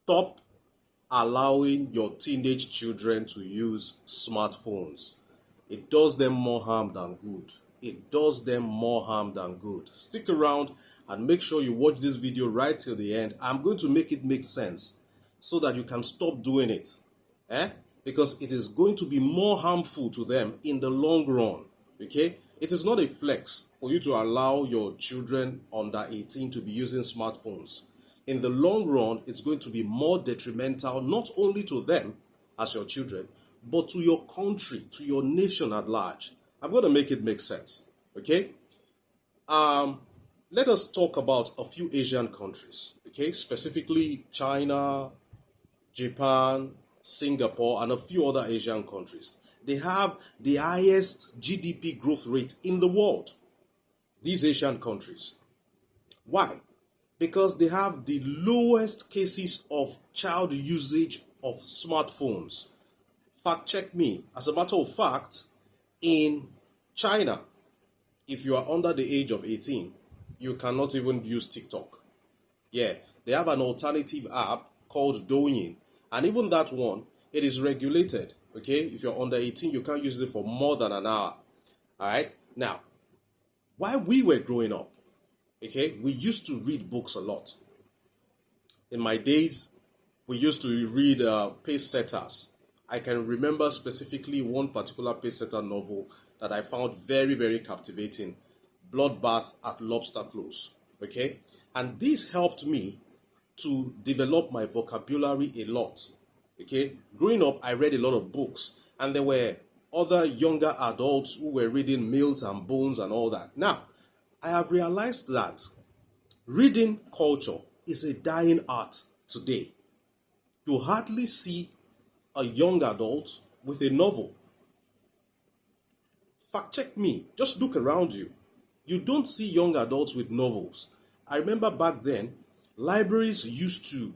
Stop allowing your teenage children to use smartphones. It does them more harm than good. It does them more harm than good. Stick around and make sure you watch this video right till the end. I'm going to make it make sense so that you can stop doing it. Because it is going to be more harmful to them in the long run. Okay? It is not a flex for you to allow your children under 18 to be using smartphones. In the long run, it's going to be more detrimental not only to them as your children, but to your country, to your nation at large. I'm going to make it make sense. Okay? Let us talk about a few Asian countries. Okay? Specifically China, Japan, Singapore, and a few other Asian countries. They have the highest GDP growth rate in the world. These Asian countries. Why? Because they have the lowest cases of child usage of smartphones. Fact check me. As a matter of fact, in China, if you are under the age of 18, you cannot even use TikTok. Yeah, they have an alternative app called Douyin. And even that one, it is regulated. Okay, if you're under 18, you can't use it for more than an hour. All right. Now, while we were growing up, okay, we used to read books a lot. In my days, we used to read pace setters. I can remember specifically one particular pace setter novel that I found very, very captivating. Bloodbath at Lobster Close. Okay, and this helped me to develop my vocabulary a lot. Okay, growing up, I read a lot of books, and there were other younger adults who were reading Mills and Bones and all that. Now, I have realized that reading culture is a dying art today. You hardly see a young adult with a novel. Fact check me, just look around you. You don't see young adults with novels. I remember back then, libraries used to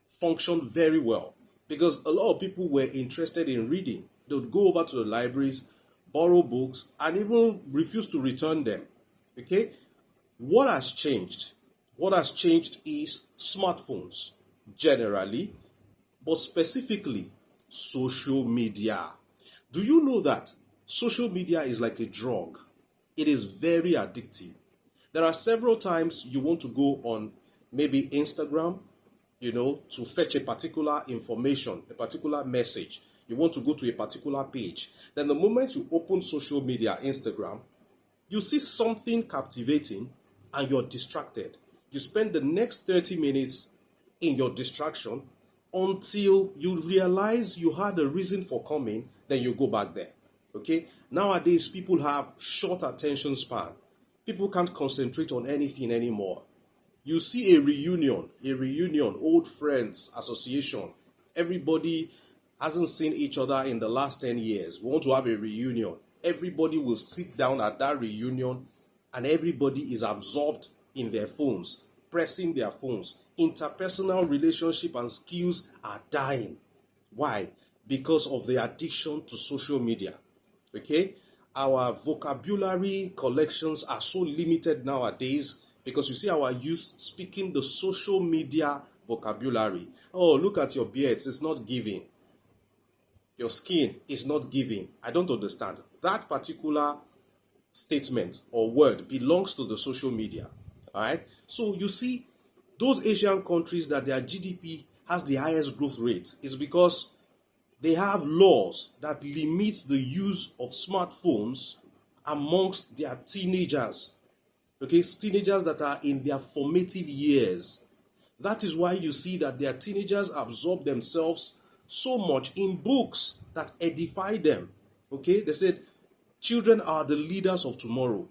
function very well because a lot of people were interested in reading. They would go over to the libraries, borrow books, and even refuse to return them. Okay? What has changed? What has changed is smartphones generally, but specifically social media. Do you know that social media is like a drug? It is very addictive. There are several times you want to go on maybe Instagram, to fetch a particular information, a particular message. You want to go to a particular page. Then the moment you open social media, Instagram, you see something captivating and you're distracted. You spend the next 30 minutes in your distraction until you realize you had a reason for coming, then you go back there. Okay? Nowadays, people have short attention span. People can't concentrate on anything anymore. You see a reunion, old friends, association. Everybody hasn't seen each other in the last 10 years. We want to have a reunion. Everybody will sit down at that reunion and everybody is absorbed in their phones, pressing their phones. Interpersonal relationship and skills are dying. Why? Because of the addiction to social media. Okay? Our vocabulary collections are so limited nowadays because you see our youth speaking the social media vocabulary. Oh, look at your beards, it's not giving. Your skin is not giving. I don't understand. That particular statement or word belongs to the social media. All right? So you see, those Asian countries that their GDP has the highest growth rate is because they have laws that limit the use of smartphones amongst their teenagers. Okay, teenagers that are in their formative years. That is why you see that their teenagers absorb themselves so much in books that edify them. Okay, they said children are the leaders of tomorrow.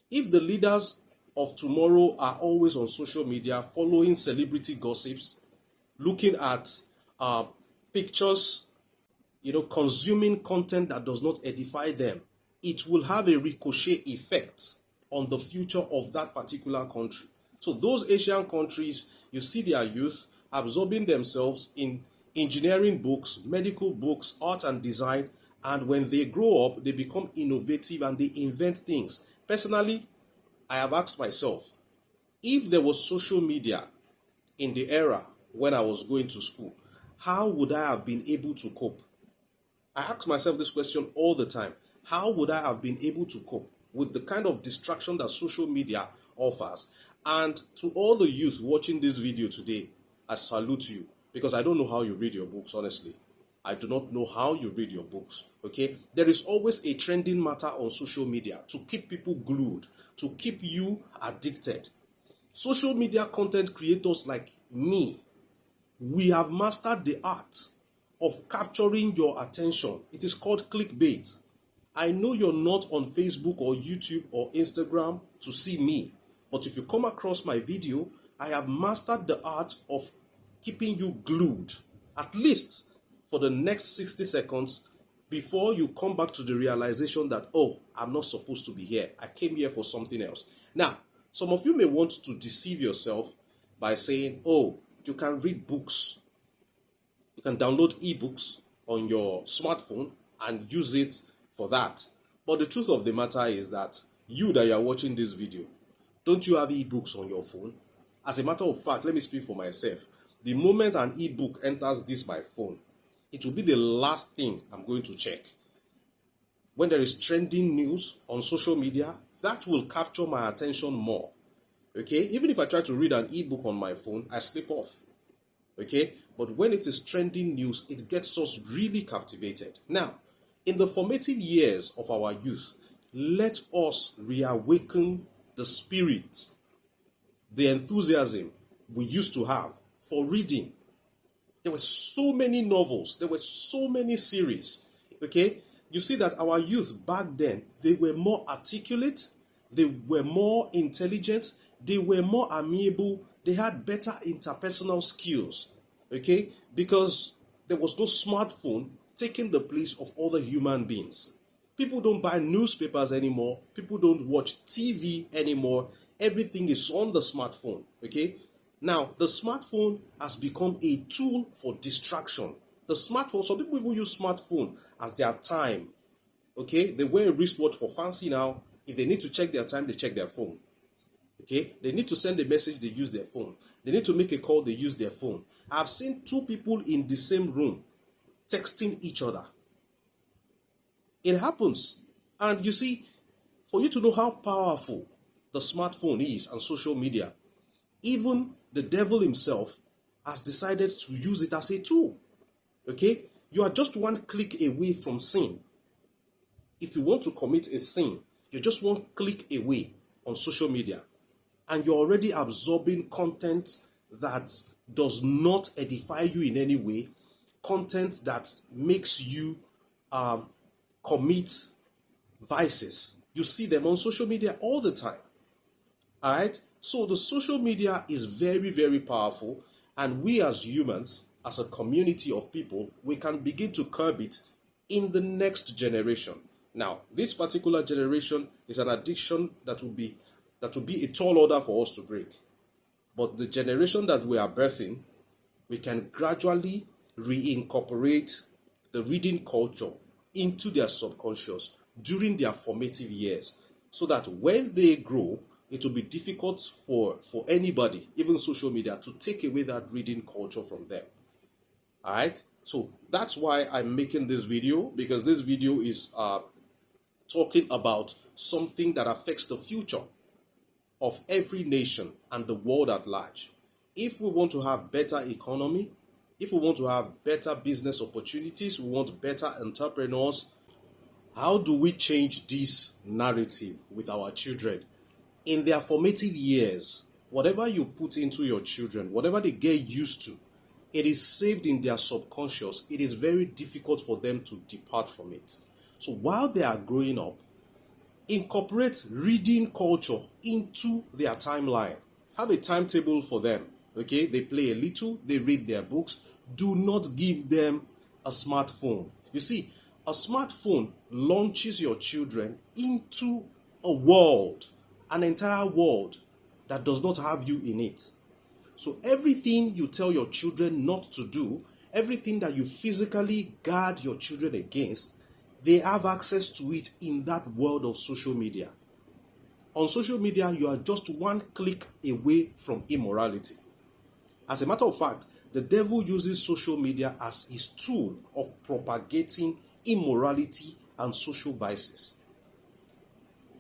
If the leaders of tomorrow are always on social media, following celebrity gossips, looking at pictures, consuming content that does not edify them, it will have a ricochet effect on the future of that particular country. So those Asian countries, you see their youth absorbing themselves in engineering books, medical books, art and design, and when they grow up, they become innovative and they invent things. Personally, I have asked myself, if there was social media in the era when I was going to school, how would I have been able to cope? I ask myself this question all the time. How would I have been able to cope with the kind of distraction that social media offers? And to all the youth watching this video today, I salute you, because I don't know how you read your books, honestly. I do not know how you read your books, okay? There is always a trending matter on social media to keep people glued, to keep you addicted. Social media content creators like me, we have mastered the art of capturing your attention. It is called clickbait. I know you're not on Facebook or YouTube or Instagram to see me, but if you come across my video, I have mastered the art of keeping you glued, at least for the next 60 seconds before you come back to the realization that, oh, I'm not supposed to be here. I came here for something else. Now, some of you may want to deceive yourself by saying, oh, you can read books. You can download ebooks on your smartphone and use it for that. But the truth of the matter is that you that are watching this video, don't you have ebooks on your phone? As a matter of fact, let me speak for myself. The moment an ebook enters this my phone, it will be the last thing I'm going to check. When there is trending news on social media, that will capture my attention more. Okay? Even if I try to read an ebook on my phone, I slip off. Okay? But when it is trending news, it gets us really captivated. Now, in the formative years of our youth, let us reawaken the spirit, the enthusiasm we used to have for reading. There were so many novels, there were so many series. Okay? You see that our youth back then, they were more articulate, they were more intelligent, they were more amiable, they had better interpersonal skills. Okay? Because there was no smartphone taking the place of other human beings. People don't buy newspapers anymore. People don't watch TV anymore. Everything is on the smartphone. Okay? Now, the smartphone has become a tool for distraction. The smartphone, some people even use smartphone as their time. Okay? They wear a wristwatch for fancy now. If they need to check their time, they check their phone. Okay? They need to send a message, they use their phone. They need to make a call, they use their phone. I've seen two people in the same room texting each other. It happens. And you see, for you to know how powerful the smartphone is and social media, even the devil himself has decided to use it as a tool. Okay? You are just one click away from sin. If you want to commit a sin, you're just one click away on social media. And you're already absorbing content that does not edify you in any way, content that makes you commit vices. You see them on social media all the time. All right? So the social media is very, very powerful, and we as humans, as a community of people, we can begin to curb it in the next generation. Now, this particular generation is an addiction that will be a tall order for us to break. But the generation that we are birthing, we can gradually reincorporate the reading culture into their subconscious during their formative years, so that when they grow, it will be difficult for anybody, even social media, to take away that reading culture from them. All right? So that's why I'm making this video, because this video is talking about something that affects the future of every nation and the world at large. If we want to have better economy, if we want to have better business opportunities, we want better entrepreneurs, how do we change this narrative with our children? In their formative years, whatever you put into your children, whatever they get used to, it is saved in their subconscious. It is very difficult for them to depart from it. So while they are growing up, incorporate reading culture into their timeline. Have a timetable for them. Okay, they play a little, they read their books. Do not give them a smartphone. You see, a smartphone launches your children into a world, an entire world that does not have you in it. So everything you tell your children not to do, everything that you physically guard your children against, they have access to it in that world of social media. On social media, you are just one click away from immorality. As a matter of fact, The devil uses social media as his tool of propagating immorality and social vices.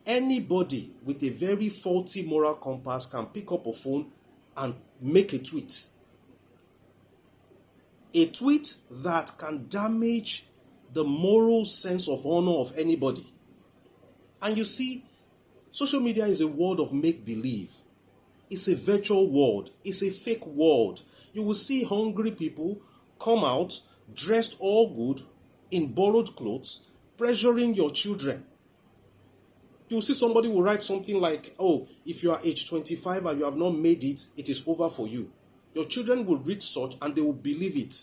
Anybody with a very faulty moral compass can pick up a phone and make a tweet. A tweet that can damage the moral sense of honor of anybody. And you see, social media is a world of make-believe. It's a virtual world. It's a fake world. You will see hungry people come out dressed all good in borrowed clothes, pressuring your children. You will see somebody will write something like, oh, if you are age 25 and you have not made it, it is over for you. Your children will read such and they will believe it.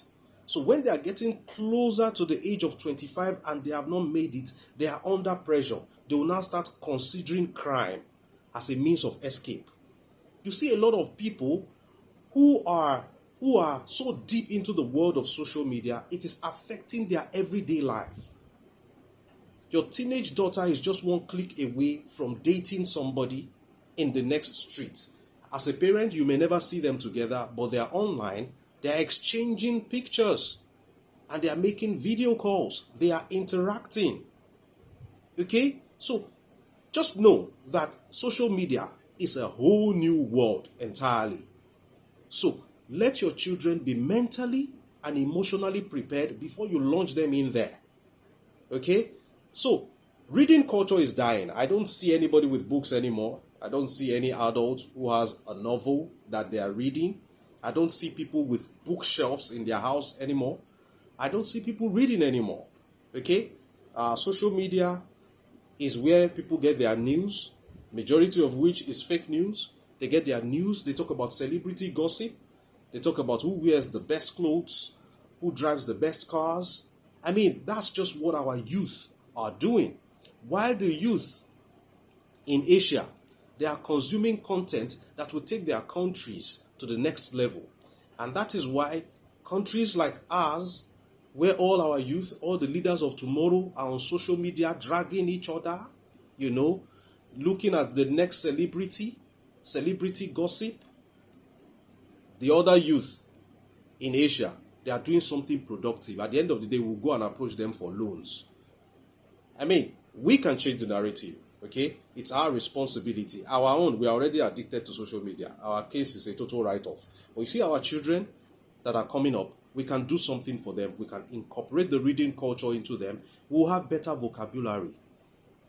So when they are getting closer to the age of 25 and they have not made it, they are under pressure. They will now start considering crime as a means of escape. You see a lot of people who are so deep into the world of social media, it is affecting their everyday life. Your teenage daughter is just one click away from dating somebody in the next street. As a parent, you may never see them together, but they are online, they are exchanging pictures, and they are making video calls, they are interacting. Okay? So, just know that social media is a whole new world entirely. So, let your children be mentally and emotionally prepared before you launch them in there. Okay? So, reading culture is dying. I don't see anybody with books anymore. I don't see any adult who has a novel that they are reading. I don't see people with bookshelves in their house anymore. I don't see people reading anymore. Okay? Social media is where people get their news, majority of which is fake news. They get their news. They talk about celebrity gossip. They talk about who wears the best clothes, who drives the best cars. I mean, that's just what our youth are doing. While the youth in Asia, they are consuming content that will take their countries to the next level. And that is why countries like ours, where all our youth, all the leaders of tomorrow are on social media dragging each other, looking at the next celebrity gossip. The other youth in Asia, they are doing something productive. At the end of the day, we'll go and approach them for loans. I mean, we can change the narrative, okay? It's our responsibility. Our own, we are already addicted to social media. Our case is a total write-off. But you see our children that are coming up, we can do something for them. We can incorporate the reading culture into them. We'll have better vocabulary.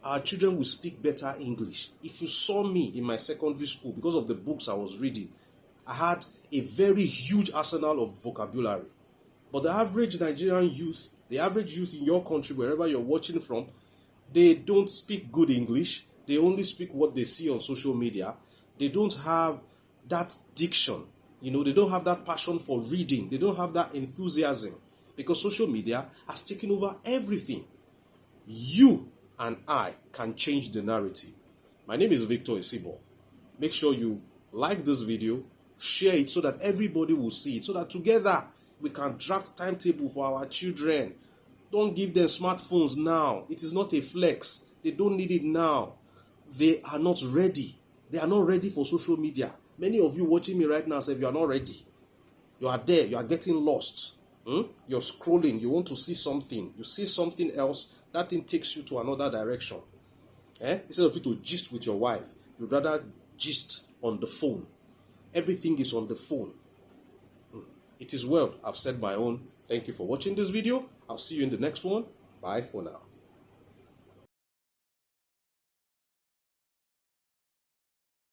Our children will speak better English. If you saw me in my secondary school, because of the books I was reading, I had a very huge arsenal of vocabulary. But the average Nigerian youth, the average youth in your country, wherever you're watching from, they don't speak good English. They only speak what they see on social media. They don't have that diction. They don't have that passion for reading. They don't have that enthusiasm. Because social media has taken over everything. You and I can change the narrative. My name is Victor Isibor. Make sure you like this video, share it so that everybody will see it, so that together we can draft timetable for our children. Don't give them smartphones now. It is not a flex. They don't need it now. They are not ready. They are not ready for social media. Many of you watching me right now say you are not ready. You are there. You are getting lost. You're scrolling. You want to see something. You see something else. That thing takes you to another direction. Instead of you to gist with your wife, you'd rather gist on the phone. Everything is on the phone. It is well. I've said my own. Thank you for watching this video. I'll see you in the next one. Bye for now.